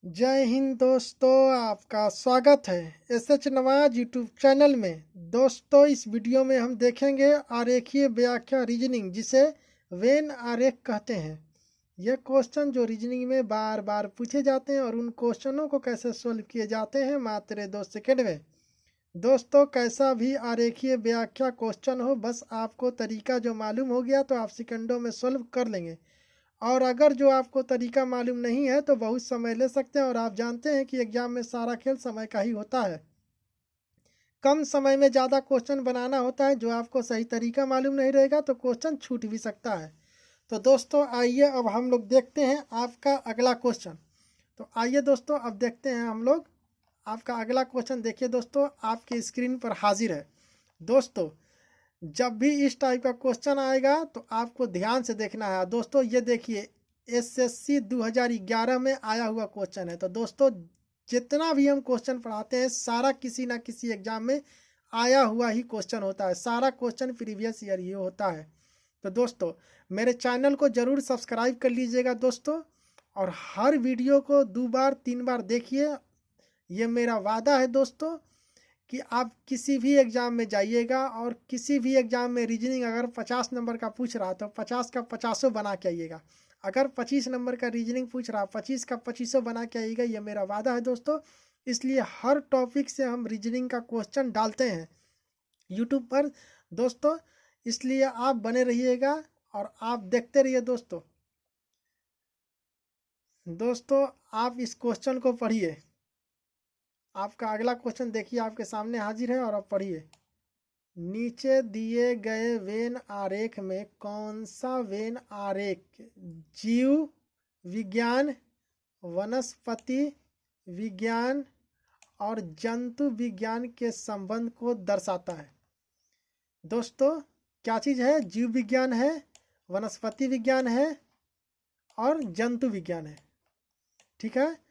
जय हिंद दोस्तों, आपका स्वागत है SH नवाज यूट्यूब चैनल में। दोस्तों, इस वीडियो में हम देखेंगे आरेखीय व्याख्या रीजनिंग, जिसे वेन आरेख कहते हैं। यह क्वेश्चन जो रीजनिंग में बार बार पूछे जाते हैं और उन क्वेश्चनों को कैसे सोल्व किए जाते हैं मात्र 2 सेकंड में। दोस्तों, कैसा भी आरेखीय व्याख्या क्वेश्चन हो, बस आपको तरीका जो मालूम हो गया तो आप सेकंडों में सोल्व कर लेंगे। और अगर जो आपको तरीका मालूम नहीं है तो बहुत समय ले सकते हैं। और आप जानते हैं कि एग्जाम में सारा खेल समय का ही होता है। कम समय में ज़्यादा क्वेश्चन बनाना होता है। जो आपको सही तरीका मालूम नहीं रहेगा तो क्वेश्चन छूट भी सकता है। तो दोस्तों, आइए अब हम लोग देखते हैं आपका अगला क्वेश्चन। तो आइए दोस्तों, अब देखते हैं हम लोग आपका अगला क्वेश्चन। देखिए दोस्तों, आपकी स्क्रीन पर हाजिर है। दोस्तों, जब भी इस टाइप का क्वेश्चन आएगा तो आपको ध्यान से देखना है। दोस्तों, ये देखिए, SSC 2011 में आया हुआ क्वेश्चन है। तो दोस्तों, जितना भी हम क्वेश्चन पढ़ाते हैं सारा किसी ना किसी एग्जाम में आया हुआ ही क्वेश्चन होता है। सारा क्वेश्चन प्रीवियस ईयर ही होता है। तो दोस्तों, मेरे चैनल को ज़रूर सब्सक्राइब कर लीजिएगा दोस्तों, और हर वीडियो को 2 बार 3 बार देखिए। ये मेरा वादा है दोस्तों कि आप किसी भी एग्ज़ाम में जाइएगा और किसी भी एग्ज़ाम में रीजनिंग अगर 50 नंबर का पूछ रहा तो 50 का 50 बना के आइएगा। अगर 25 नंबर का रीजनिंग पूछ रहा 25 का 25 बना के आइएगा। ये मेरा वादा है दोस्तों। इसलिए हर टॉपिक से हम रीजनिंग का क्वेश्चन डालते हैं यूट्यूब पर दोस्तों। इसलिए आप बने रहिएगा और आप देखते रहिए दोस्तों। दोस्तों, आप इस क्वेश्चन को पढ़िए। आपका अगला क्वेश्चन देखिए, आपके सामने हाजिर है और आप पढ़िए। नीचे दिए गए वेन आरेख में कौन सा वेन आरेख जीव विज्ञान, वनस्पति विज्ञान और जंतु विज्ञान के संबंध को दर्शाता है? दोस्तों, क्या चीज़ है? जीव विज्ञान है, वनस्पति विज्ञान है और जंतु विज्ञान है। ठीक है,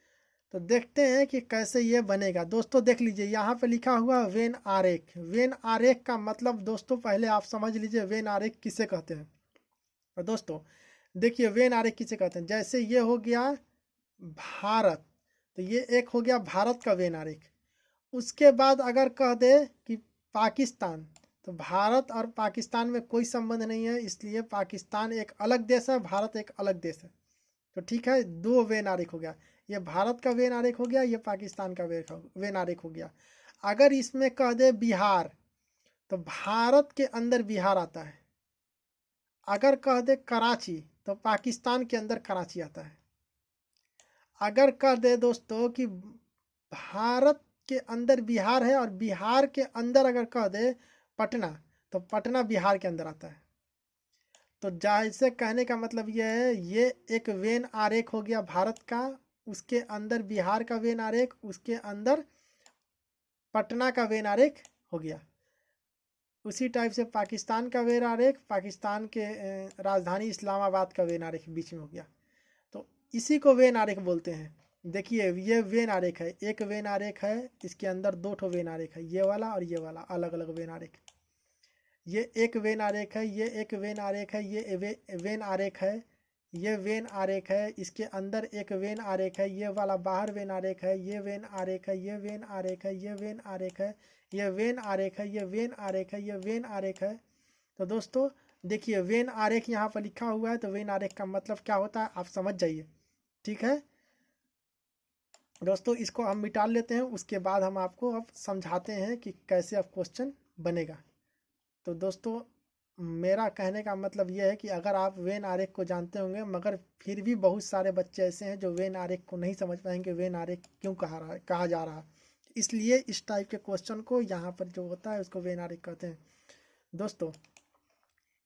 तो देखते हैं कि कैसे ये बनेगा। दोस्तों देख लीजिए, यहाँ पे लिखा हुआ वेन आरेख। वेन आरेख का मतलब दोस्तों पहले आप समझ लीजिए वेन आरेख किसे कहते हैं। और दोस्तों देखिए, वेन आरेख किसे कहते हैं। जैसे ये हो गया भारत, तो ये एक हो गया भारत का वेन आरेख। उसके बाद अगर कह दे कि पाकिस्तान, तो भारत और पाकिस्तान में कोई संबंध नहीं है, इसलिए पाकिस्तान एक अलग देश है, भारत एक अलग देश है। तो ठीक है, 2 वेन आरेख हो गया। ये भारत का वेन आरेख हो गया, ये पाकिस्तान का वेन आरेख हो गया। अगर इसमें कह दे बिहार, तो भारत के अंदर बिहार आता है। अगर कह दे कराची, तो पाकिस्तान के अंदर कराची आता है। अगर कह दे दोस्तों कि भारत के अंदर बिहार है और बिहार के अंदर अगर कह दे पटना, तो पटना बिहार के अंदर आता है। तो जैसे कहने का मतलब ये है, ये एक वेन आरेख हो गया भारत का, उसके अंदर बिहार का वेन आरेख, उसके अंदर पटना का वेन आरेख हो गया। उसी टाइप से पाकिस्तान का वेन आरेख, पाकिस्तान के राजधानी इस्लामाबाद का वेन आरेख बीच में हो गया। तो इसी को वेन आरेख बोलते हैं। देखिए, ये वेन आरेख है, एक वेन आरेख है, इसके अंदर 2 ठो वेन आरेख है, ये वाला और ये वाला, अलग अलग वेन आरेख। ये एक वेन आरेख है, ये एक वेन आरेख है, ये वेन आरेख है, ये वेन आरेख है, इसके अंदर एक वेन आरेख है, ये वाला बाहर वेन आरेख है, ये वेन आरेख है, ये वेन आरेख है, ये वेन आरेख है, ये वेन आरेख है, ये वेन आरेख है, ये वेन आरेख है। तो दोस्तों देखिए, वेन आरेख यहाँ पर लिखा हुआ है, तो वेन आरेख का मतलब क्या होता है आप समझ जाइए। ठीक है दोस्तों, इसको हम मिटा लेते हैं, उसके बाद हम आपको अब समझाते हैं कि कैसे अब क्वेश्चन बनेगा। तो दोस्तों, मेरा कहने का मतलब यह है कि अगर आप वेन आरेख को जानते होंगे, मगर फिर भी बहुत सारे बच्चे ऐसे हैं जो वेन आरेख को नहीं समझ पाएंगे वेन आरेख क्यों कहा जा रहा है। इसलिए इस टाइप के क्वेश्चन को यहाँ पर जो होता है उसको वेन आरेख कहते हैं। दोस्तों,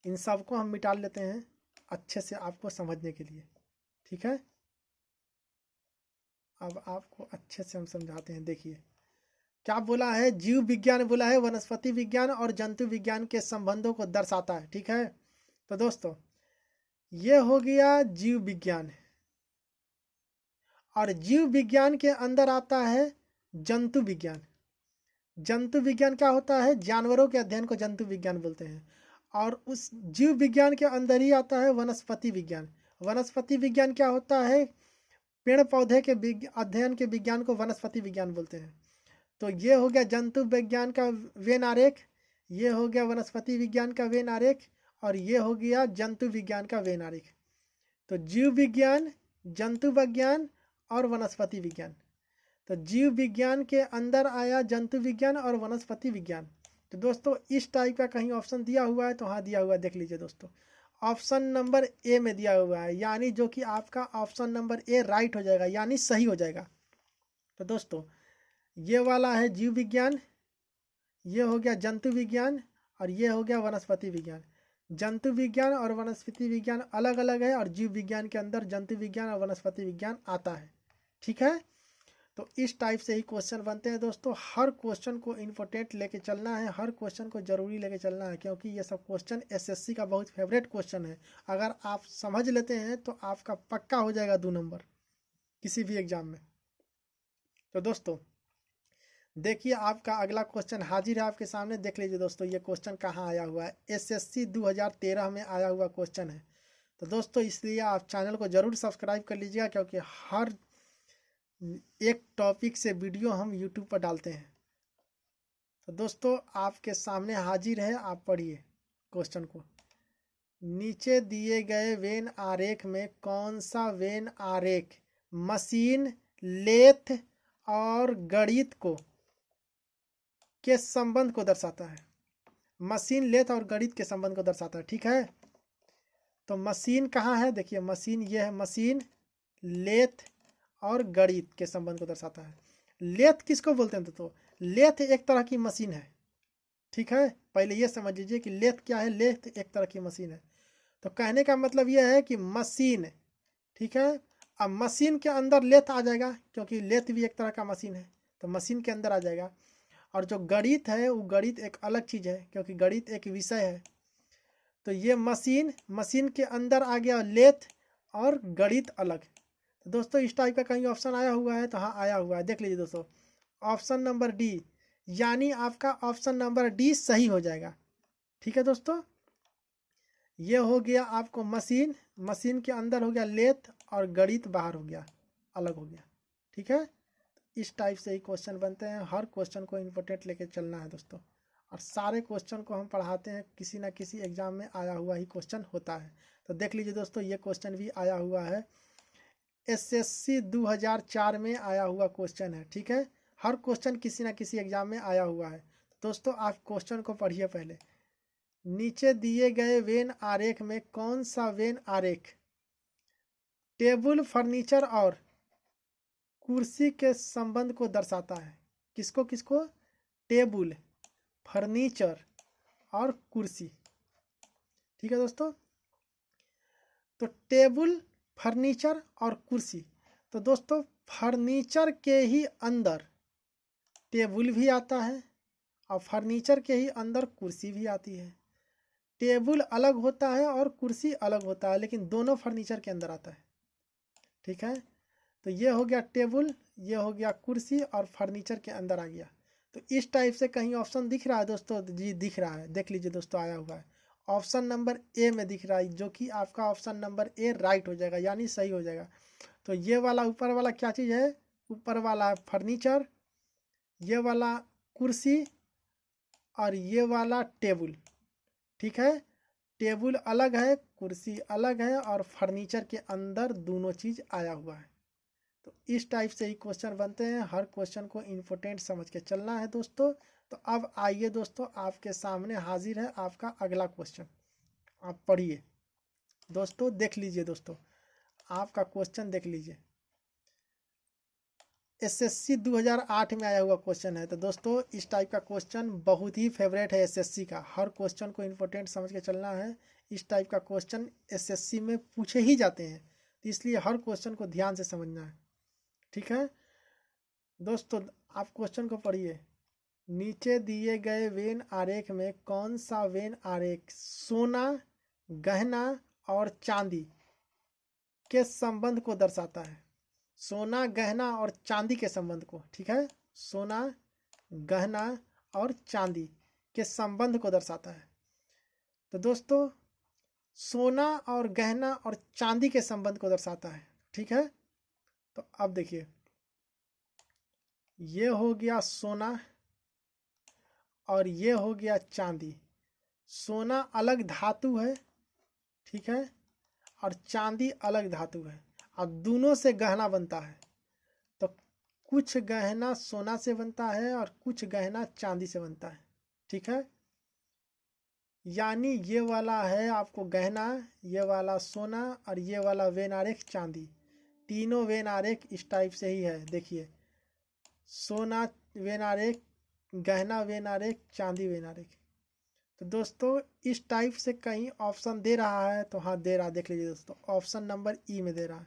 इन सब को हम मिटा लेते हैं अच्छे से आपको समझने के लिए। ठीक है, अब आपको अच्छे से हम समझाते हैं। देखिए क्या बोला है, जीव विज्ञान बोला है, वनस्पति विज्ञान और जंतु विज्ञान के संबंधों को दर्शाता है। ठीक है, तो दोस्तों ये हो गया जीव विज्ञान, और जीव विज्ञान के अंदर आता है जंतु विज्ञान। जंतु विज्ञान क्या होता है? जानवरों के अध्ययन को जंतु विज्ञान बोलते हैं। और उस जीव विज्ञान के अंदर ही आता है वनस्पति विज्ञान। वनस्पति विज्ञान क्या होता है? पेड़ पौधे के अध्ययन के विज्ञान को वनस्पति विज्ञान बोलते हैं। तो ये हो गया जंतु विज्ञान का वेन आरेख, ये हो गया वनस्पति विज्ञान का वेन आरेख, और ये हो गया जंतु विज्ञान का वेन आरेख। तो जीव विज्ञान, जंतु विज्ञान और वनस्पति विज्ञान। तो जीव विज्ञान के अंदर आया जंतु विज्ञान और वनस्पति विज्ञान। तो दोस्तों इस टाइप का कहीं ऑप्शन दिया हुआ है तो हाँ दिया हुआ है, देख लीजिए दोस्तों। ऑप्शन नंबर ए में दिया हुआ है, यानी जो कि आपका ऑप्शन नंबर ए राइट हो जाएगा, यानी सही हो जाएगा। तो दोस्तों ये वाला है जीव विज्ञान, ये हो गया जंतु विज्ञान, और ये हो गया वनस्पति विज्ञान। जंतु विज्ञान और वनस्पति विज्ञान अलग अलग है, और जीव विज्ञान के अंदर जंतु विज्ञान और वनस्पति विज्ञान आता है। ठीक है, तो इस टाइप से ही क्वेश्चन बनते हैं दोस्तों। हर क्वेश्चन को इम्पोर्टेंट लेके चलना है, हर क्वेश्चन को ज़रूरी लेके चलना है, क्योंकि ये सब क्वेश्चन एसएससी का बहुत फेवरेट क्वेश्चन है। अगर आप समझ लेते हैं तो आपका पक्का हो जाएगा 2 नंबर किसी भी एग्ज़ाम में। तो दोस्तों देखिए आपका अगला क्वेश्चन हाजिर है आपके सामने, देख लीजिए दोस्तों ये क्वेश्चन कहाँ आया हुआ है। एसएससी 2013 में आया हुआ क्वेश्चन है। तो दोस्तों इसलिए आप चैनल को ज़रूर सब्सक्राइब कर लीजिएगा, क्योंकि हर एक टॉपिक से वीडियो हम यूट्यूब पर डालते हैं। तो दोस्तों आपके सामने हाजिर है, आप पढ़िए क्वेश्चन को। नीचे दिए गए वेन आरेख में कौन सा वेन आरेख मशीन, लेथ और गणित को के संबंध को दर्शाता है? मशीन, लेथ और गणित के संबंध को दर्शाता है। ठीक है, तो मशीन कहाँ है? देखिए मशीन ये है, मशीन, लेथ और गणित के संबंध को दर्शाता है। लेथ किसको बोलते हैं? तो लेथ एक तरह की मशीन है। ठीक है, पहले ये समझ लीजिए कि लेथ क्या है। लेथ एक तरह की मशीन है। तो कहने का मतलब यह है कि मशीन, ठीक है, अब मशीन के अंदर लेथ आ जाएगा, क्योंकि लेथ भी एक तरह का मशीन है, तो मशीन के अंदर आ जाएगा। और जो गणित है वो गणित एक अलग चीज़ है, क्योंकि गणित एक विषय है। तो ये मशीन, मशीन के अंदर आ गया लेथ और गणित अलग। तो दोस्तों इस टाइप का कहीं ऑप्शन आया हुआ है? तो हाँ आया हुआ है, देख लीजिए दोस्तों ऑप्शन नंबर डी, यानी आपका ऑप्शन नंबर डी सही हो जाएगा। ठीक है दोस्तों, ये हो गया आपको मशीन, मशीन के अंदर हो गया लेथ और गणित बाहर हो गया, अलग हो गया। ठीक है, इस टाइप से ही क्वेश्चन बनते हैं। हर क्वेश्चन को इम्पोर्टेंट लेके चलना है दोस्तों, और सारे क्वेश्चन को हम पढ़ाते हैं, किसी ना किसी एग्जाम में आया हुआ ही क्वेश्चन होता है। तो देख लीजिए दोस्तों ये क्वेश्चन भी आया हुआ है, एसएससी 2004 में आया हुआ क्वेश्चन है। ठीक है, हर क्वेश्चन किसी ना किसी एग्जाम में आया हुआ है। दोस्तों आप क्वेश्चन को पढ़िए पहले। नीचे दिए गए वेन आरेख में कौन सा वेन आरेख टेबल, फर्नीचर और कुर्सी के संबंध को दर्शाता है? किसको किसको? टेबल, फर्नीचर और कुर्सी। ठीक है दोस्तों, तो टेबल, फर्नीचर और कुर्सी। तो दोस्तों फर्नीचर के ही अंदर टेबल भी आता है, और फर्नीचर के ही अंदर कुर्सी भी आती है। टेबल अलग होता है और कुर्सी अलग होता है, लेकिन दोनों फर्नीचर के अंदर आता है। ठीक है, तो ये हो गया टेबल, ये हो गया कुर्सी, और फर्नीचर के अंदर आ गया। तो इस टाइप से कहीं ऑप्शन दिख रहा है दोस्तों? जी दिख रहा है, देख लीजिए दोस्तों आया हुआ है, ऑप्शन नंबर ए में दिख रहा है, जो कि आपका ऑप्शन नंबर ए राइट हो जाएगा, यानी सही हो जाएगा। तो ये वाला ऊपर वाला क्या चीज़ है? ऊपर वाला फर्नीचर, ये वाला कुर्सी, और ये वाला टेबल। ठीक है, टेबल अलग है, कुर्सी अलग है, और फर्नीचर के अंदर दोनों चीज़ आया हुआ है। तो इस टाइप से ही क्वेश्चन बनते हैं, हर क्वेश्चन को इम्पोर्टेंट समझ के चलना है दोस्तों। तो अब आइए दोस्तों, आपके सामने हाजिर है आपका अगला क्वेश्चन, आप पढ़िए दोस्तों, देख लीजिए दोस्तों आपका क्वेश्चन देख लीजिए। एसएससी 2008 में आया हुआ क्वेश्चन है। तो दोस्तों इस टाइप का क्वेश्चन बहुत ही फेवरेट है एसएससी का, हर क्वेश्चन को इम्पोर्टेंट समझ के चलना है। इस टाइप का क्वेश्चन एसएससी में पूछे ही जाते हैं, तो इसलिए हर क्वेश्चन को ध्यान से समझना है। ठीक है दोस्तों, आप क्वेश्चन को पढ़िए। नीचे दिए गए वेन आरेख में कौन सा वेन आरेख सोना, गहना और चांदी के संबंध को दर्शाता है? सोना, गहना और चांदी के संबंध को। ठीक है, सोना, गहना और चांदी के संबंध को दर्शाता है। तो दोस्तों सोना और गहना और चांदी के संबंध को दर्शाता है। ठीक है, तो तो अब देखिए, ये हो गया सोना और ये हो गया चांदी। सोना अलग धातु है, ठीक है, और चांदी अलग धातु है। अब दोनों से गहना बनता है, तो कुछ गहना सोना से बनता है और कुछ गहना चांदी से बनता है, ठीक है। यानी ये वाला है आपको गहना, ये वाला सोना और ये वाला वेन आरेख चांदी। तीनों वेन आरेख इस टाइप से ही है। देखिए, सोना वेन आरेख, गहना वेन आरेख, चांदी वेन आरेख। तो दोस्तों इस टाइप से कहीं ऑप्शन दे रहा है तो हाँ दे रहा है, देख लीजिए दोस्तों, ऑप्शन नंबर ई में दे रहा है,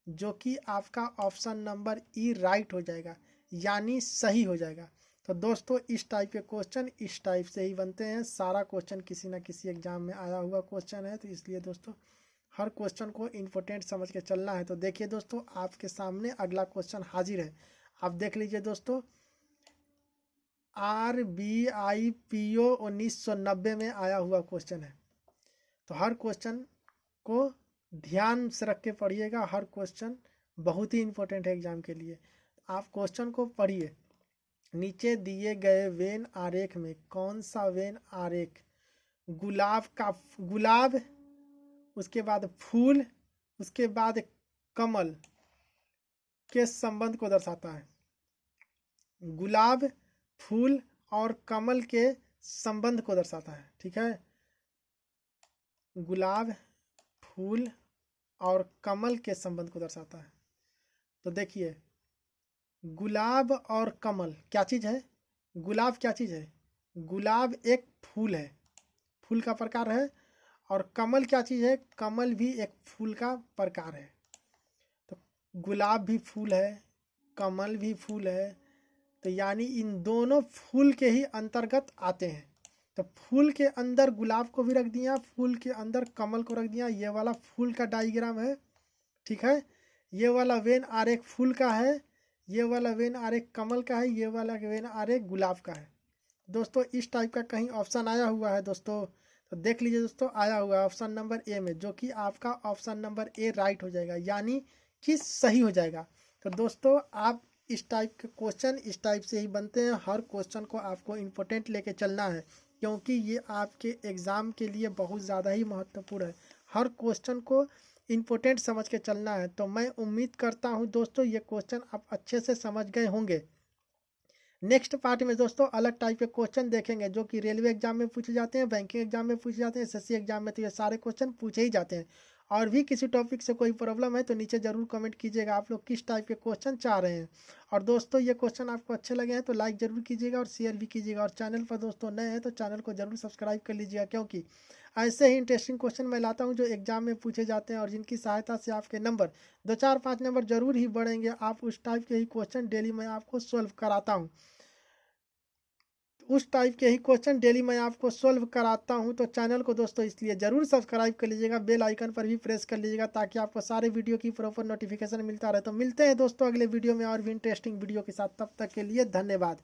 जो कि आपका ऑप्शन नंबर ई राइट हो जाएगा, यानी सही हो जाएगा। तो दोस्तों इस टाइप के क्वेश्चन इस टाइप से ही बनते हैं। सारा क्वेश्चन किसी ना किसी एग्जाम में आया हुआ क्वेश्चन है, तो इसलिए दोस्तों हर क्वेश्चन को इम्पोर्टेंट समझ के चलना है। तो देखिए दोस्तों, आपके सामने अगला क्वेश्चन हाजिर है। आप देख लीजिए दोस्तों, RBIPO 1990 में आया हुआ क्वेश्चन है। तो हर क्वेश्चन को ध्यान से रख के पढ़िएगा, हर क्वेश्चन बहुत ही इम्पोर्टेंट है एग्जाम के लिए। आप क्वेश्चन को पढ़िए। नीचे दिए गए वेन आरेख में कौन सा वेन आरेख गुलाब, उसके बाद फूल, उसके बाद कमल के संबंध को दर्शाता है? गुलाब, फूल और कमल के संबंध को दर्शाता है, ठीक है। गुलाब, फूल और कमल के संबंध को दर्शाता है। तो देखिए, गुलाब और कमल क्या चीज़ है? गुलाब क्या चीज़ है? गुलाब एक फूल है, फूल का प्रकार है। और कमल क्या चीज़ है? कमल भी एक फूल का प्रकार है। तो गुलाब भी फूल है, कमल भी फूल है, तो यानी इन दोनों फूल के ही अंतर्गत आते हैं। तो फूल के अंदर गुलाब को भी रख दिया, फूल के अंदर कमल को रख दिया। ये वाला फूल का डायग्राम है, ठीक है। ये वाला वेन आरेख फूल का है, ये वाला वेन आरेख कमल का है, ये वाला वेन आरेख गुलाब का है। दोस्तों इस टाइप का कहीं ऑप्शन आया हुआ है दोस्तों? तो देख लीजिए दोस्तों, आया हुआ है ऑप्शन नंबर ए में, जो कि आपका ऑप्शन नंबर ए राइट हो जाएगा, यानी कि सही हो जाएगा। तो दोस्तों आप इस टाइप के क्वेश्चन इस टाइप से ही बनते हैं। हर क्वेश्चन को आपको इम्पोर्टेंट लेके चलना है, क्योंकि ये आपके एग्ज़ाम के लिए बहुत ज़्यादा ही महत्वपूर्ण है। हर क्वेश्चन को इम्पोर्टेंट समझ के चलना है। तो मैं उम्मीद करता हूँ दोस्तों ये क्वेश्चन आप अच्छे से समझ गए होंगे। नेक्स्ट पार्ट में दोस्तों अलग टाइप के क्वेश्चन देखेंगे, जो कि रेलवे एग्जाम में पूछे जाते हैं, बैंकिंग एग्जाम में पूछे जाते हैं, SSC एग्जाम में तो ये सारे क्वेश्चन पूछे ही जाते हैं। और भी किसी टॉपिक से कोई प्रॉब्लम है तो नीचे ज़रूर कमेंट कीजिएगा आप लोग किस टाइप के क्वेश्चन चाह रहे हैं। और दोस्तों ये क्वेश्चन आपको अच्छे लगे हैं तो लाइक ज़रूर कीजिएगा और शेयर भी कीजिएगा। और चैनल पर दोस्तों नए हैं तो चैनल को ज़रूर सब्सक्राइब कर लीजिएगा, क्योंकि ऐसे ही इंटरेस्टिंग क्वेश्चन मैं लाता हूं जो एग्जाम में पूछे जाते हैं और जिनकी सहायता से आपके नंबर 2, 4, 5 नंबर जरूर ही बढ़ेंगे। आप उस टाइप के ही क्वेश्चन डेली मैं आपको सॉल्व कराता हूं, उस टाइप के ही क्वेश्चन डेली मैं आपको सॉल्व कराता हूं। तो चैनल को दोस्तों इसलिए ज़रूर सब्सक्राइब कर लीजिएगा, बेल आइकन पर भी प्रेस कर लीजिएगा, ताकि आपको सारे वीडियो की प्रॉपर नोटिफिकेशन मिलता रहे। तो मिलते हैं दोस्तों अगले वीडियो में और भी इंटरेस्टिंग वीडियो के साथ, तब तक के लिए धन्यवाद।